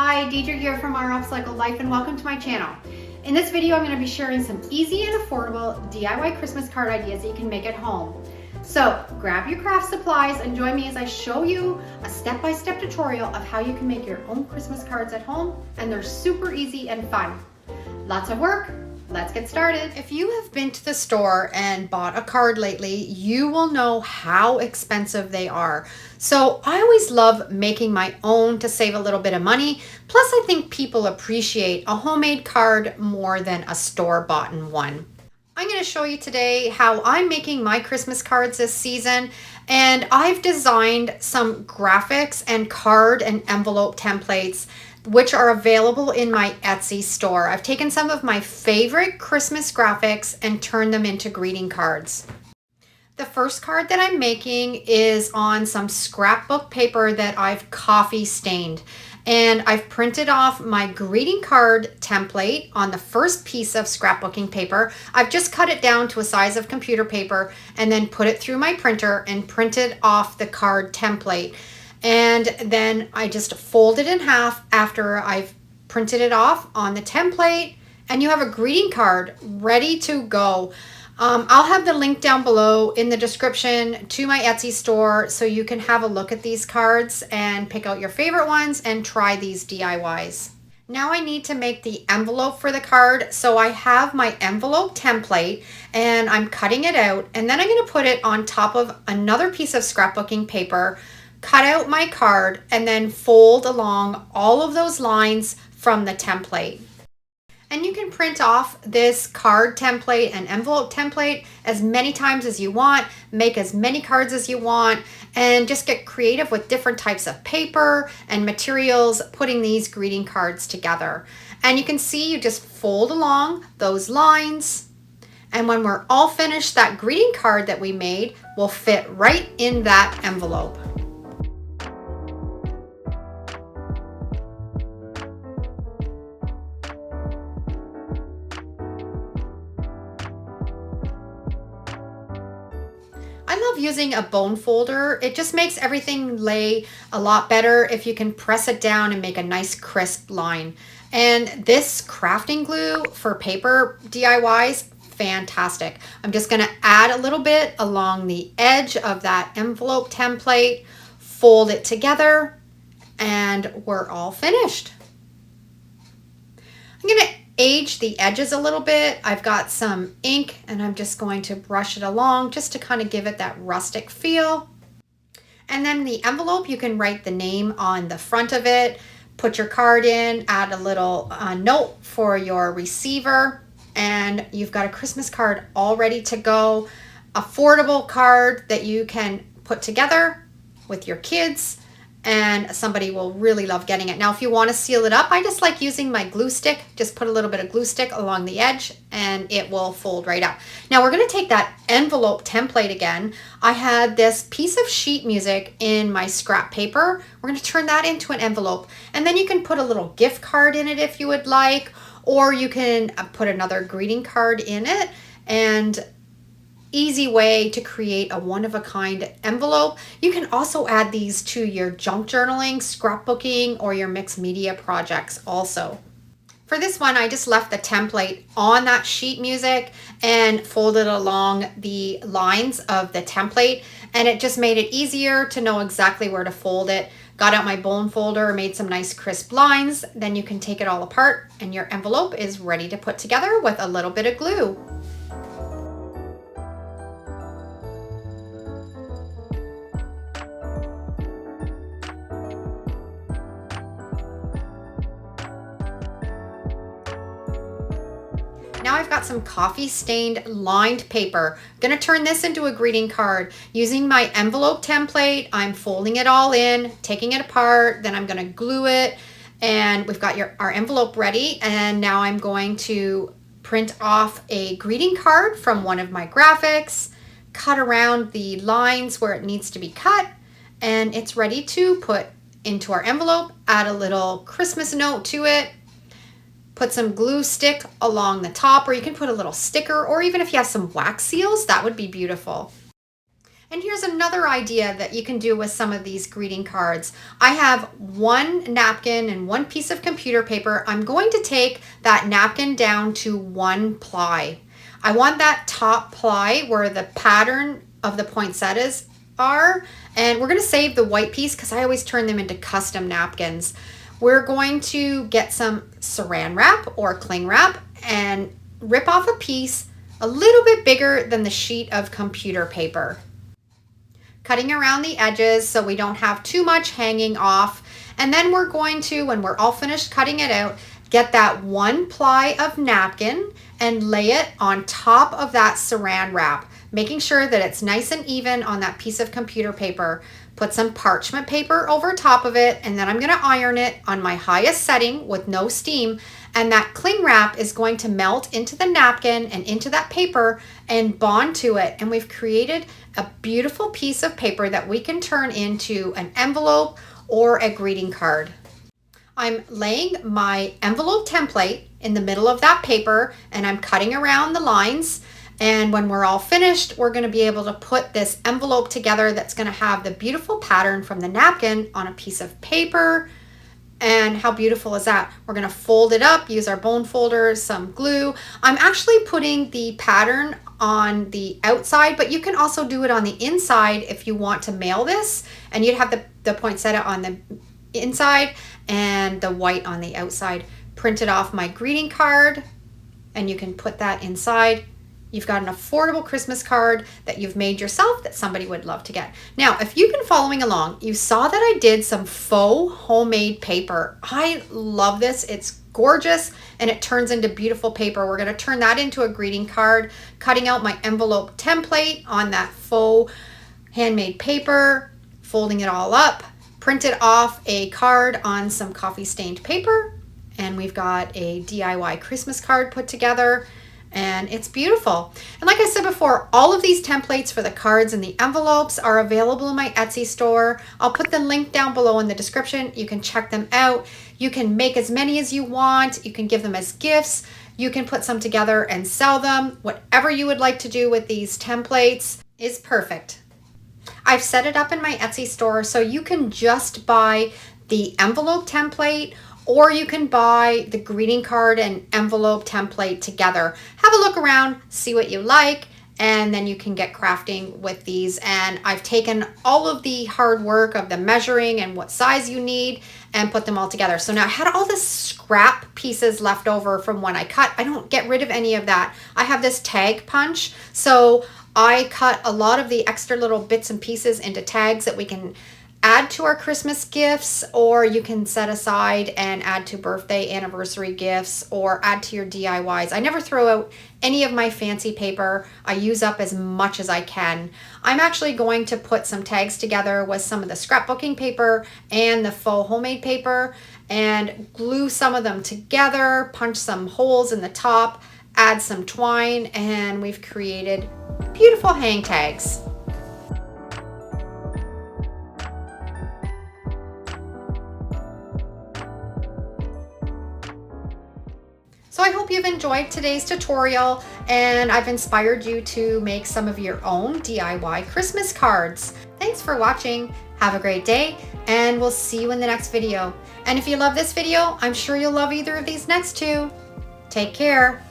Hi, Deidre here from Our Upcycled Life, and welcome to my channel. In this video, I'm going to be sharing some easy and affordable DIY Christmas card ideas that you can make at home. So grab your craft supplies and join me as I show you a step-by-step tutorial of how you can make your own Christmas cards at home, and they're super easy and fun. Lots of work. Let's get started. If you have been to the store and bought a card lately, you will know how expensive they are. So I always love making my own to save a little bit of money. Plus, I think people appreciate a homemade card more than a store-bought one. I'm going to show you today how I'm making my Christmas cards this season, and I've designed some graphics and card and envelope templates which are available in my Etsy store. I've taken some of my favorite Christmas graphics and turned them into greeting cards. The first card that I'm making is on some scrapbook paper that I've coffee stained. And I've printed off my greeting card template on the first piece of scrapbooking paper. I've just cut it down to a size of computer paper and then put it through my printer and printed off the card template. And then I just fold it in half after I've printed it off on the template, and you have a greeting card ready to go. I'll have the link down below in the description to my Etsy store so you can have a look at these cards and pick out your favorite ones and try these DIYs. Now I need to make the envelope for the card, so I have my envelope template and I'm cutting it out, and then I'm going to put it on top of another piece of scrapbooking paper, cut out my card, and then fold along all of those lines from the template. And you can print off this card template and envelope template as many times as you want, make as many cards as you want, and just get creative with different types of paper and materials putting these greeting cards together. And you can see you just fold along those lines, and when we're all finished, that greeting card that we made will fit right in that envelope. I love using a bone folder. It just makes everything lay a lot better if you can press it down and make a nice crisp line. And this crafting glue for paper DIYs, fantastic. I'm just going to add a little bit along the edge of that envelope template, fold it together, and we're all finished. I'm going to age the edges a little bit. I've got some ink and I'm just going to brush it along just to kind of give it that rustic feel. And then the envelope, you can write the name on the front of it, put your card in, add a little note for your receiver, and you've got a Christmas card all ready to go. Affordable card that you can put together with your kids, and somebody will really love getting it. Now, if you want to seal it up, I just like using my glue stick. Just put a little bit of glue stick along the edge and it will fold right up. Now we're going to take that envelope template again. I had this piece of sheet music in my scrap paper. We're going to turn that into an envelope, and then you can put a little gift card in it if you would like, or you can put another greeting card in it. And easy way to create a one-of-a-kind envelope. You can also add these to your junk journaling, scrapbooking, or your mixed media projects also. For this one, I just left the template on that sheet music and folded along the lines of the template, and it just made it easier to know exactly where to fold it. Got out my bone folder, made some nice crisp lines, then you can take it all apart and your envelope is ready to put together with a little bit of glue. Now I've got some coffee stained lined paper. I'm gonna turn this into a greeting card. Using my envelope template, I'm folding it all in, taking it apart, then I'm gonna glue it, and we've got our envelope ready. And now I'm going to print off a greeting card from one of my graphics, cut around the lines where it needs to be cut, and it's ready to put into our envelope. Add a little Christmas note to it, put some glue stick along the top, or you can put a little sticker, or even if you have some wax seals, that would be beautiful. And here's another idea that you can do with some of these greeting cards. I have one napkin and one piece of computer paper. I'm going to take that napkin down to 1 ply. I want that top ply where the pattern of the poinsettias are, and we're going to save the white piece because I always turn them into custom napkins. We're going to get some saran wrap or cling wrap and rip off a piece a little bit bigger than the sheet of computer paper, cutting around the edges so we don't have too much hanging off. And then we're going to, when we're all finished cutting it out, get that 1 ply of napkin and lay it on top of that saran wrap, making sure that it's nice and even on that piece of computer paper. Put some parchment paper over top of it, and then I'm gonna iron it on my highest setting with no steam, and that cling wrap is going to melt into the napkin and into that paper and bond to it. And we've created a beautiful piece of paper that we can turn into an envelope or a greeting card. I'm laying my envelope template in the middle of that paper, and I'm cutting around the lines. And when we're all finished, we're going to be able to put this envelope together that's going to have the beautiful pattern from the napkin on a piece of paper. And how beautiful is that? We're going to fold it up, use our bone folders, some glue. I'm actually putting the pattern on the outside, but you can also do it on the inside if you want to mail this. And you'd have the poinsettia on the inside and the white on the outside. Printed off my greeting card, and you can put that inside. You've got an affordable Christmas card that you've made yourself that somebody would love to get. Now, if you've been following along, you saw that I did some faux homemade paper. I love this. It's gorgeous and it turns into beautiful paper. We're going to turn that into a greeting card, cutting out my envelope template on that faux handmade paper, folding it all up, printed off a card on some coffee stained paper, and we've got a DIY Christmas card put together. And it's beautiful. And like I said before, all of these templates for the cards and the envelopes are available in my Etsy store. I'll put the link down below in the description. You can check them out. You can make as many as you want. You can give them as gifts. You can put some together and sell them. Whatever you would like to do with these templates is perfect. I've set it up in my Etsy store so you can just buy the envelope template, or you can buy the greeting card and envelope template together. Have a look around, see what you like, and then you can get crafting with these. And I've taken all of the hard work of the measuring and what size you need and put them all together. So now I had all the scrap pieces left over from when I cut. I don't get rid of any of that. I have this tag punch, so I cut a lot of the extra little bits and pieces into tags that we can add to our Christmas gifts, or you can set aside and add to birthday, anniversary gifts, or add to your DIYs. I never throw out any of my fancy paper. I use up as much as I can. I'm actually going to put some tags together with some of the scrapbooking paper and the faux homemade paper and glue some of them together, punch some holes in the top, add some twine, and we've created beautiful hang tags. So I hope you've enjoyed today's tutorial and I've inspired you to make some of your own DIY Christmas cards. Thanks for watching. Have a great day and we'll see you in the next video. And if you love this video, I'm sure you'll love either of these next two. Take care.